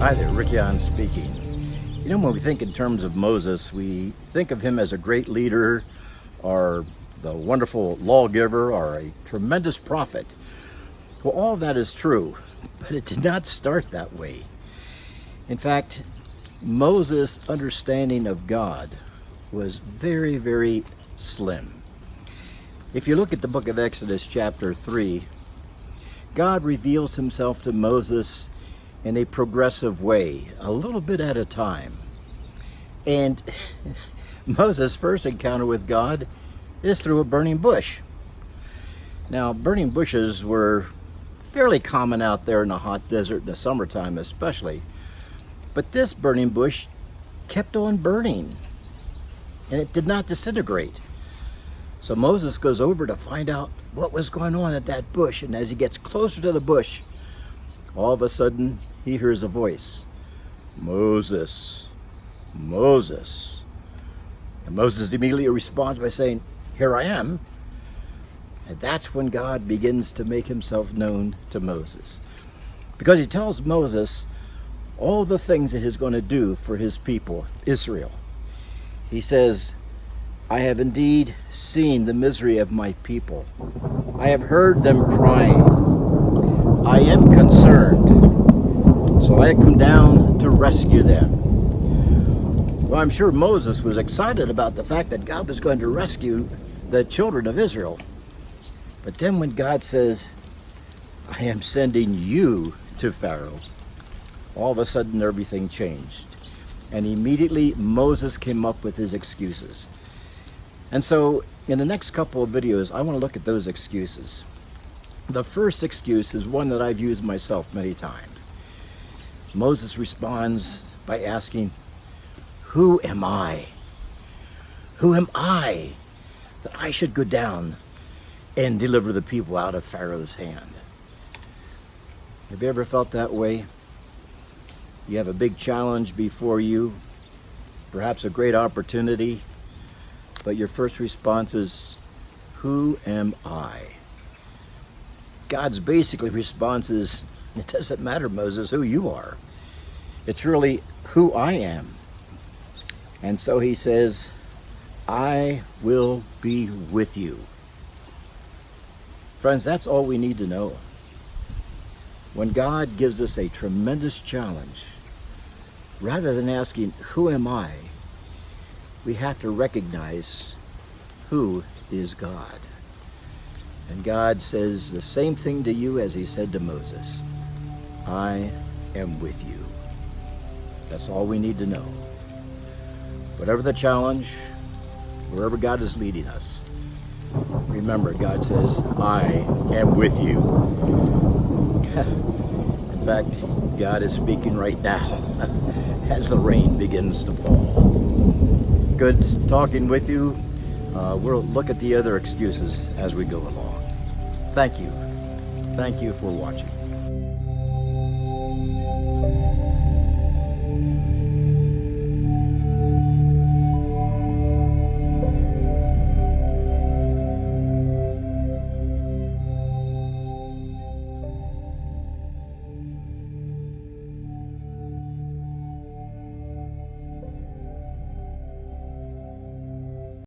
Hi there, Rick Yan speaking. You know, when we think in terms of Moses, we think of him as a great leader, or the wonderful lawgiver, or a tremendous prophet. Well, all of that is true, but it did not start that way. In fact, Moses' understanding of God was very, very slim. If you look at the book of Exodus chapter 3, God reveals himself to Moses in a progressive way, a little bit at a time. And Moses' first encounter with God is through a burning bush. Now, burning bushes were fairly common out there in the hot desert in the summertime especially, but this burning bush kept on burning, and it did not disintegrate. So Moses goes over to find out what was going on at that bush, and as he gets closer to the bush, all of a sudden he hears a voice, "Moses, Moses." And Moses immediately responds by saying, "Here I am." And that's when God begins to make himself known to Moses, because he tells Moses all the things that he's going to do for his people, Israel. He says, "I have indeed seen the misery of my people. I have heard them crying. I am concerned, so I come down to rescue them." Well, I'm sure Moses was excited about the fact that God was going to rescue the children of Israel. But then when God says, "I am sending you to Pharaoh," all of a sudden everything changed. And immediately Moses came up with his excuses. And so in the next couple of videos, I want to look at those excuses. The first excuse is one that I've used myself many times. Moses responds by asking, "Who am I? Who am I that I should go down and deliver the people out of Pharaoh's hand?" Have you ever felt that way? You have a big challenge before you, perhaps a great opportunity, but your first response is, "Who am I?" God's basically response is, "It doesn't matter, Moses, who you are. It's really who I am." And so he says, "I will be with you." Friends, that's all we need to know. When God gives us a tremendous challenge, rather than asking, "Who am I?" we have to recognize who is God. And God says the same thing to you as he said to Moses, "I am with you." That's all we need to know. Whatever the challenge, wherever God is leading us, remember, God says, "I am with you." In fact, God is speaking right now as the rain begins to fall. Good talking with you. We'll look at the other excuses as we go along. Thank you. Thank you for watching.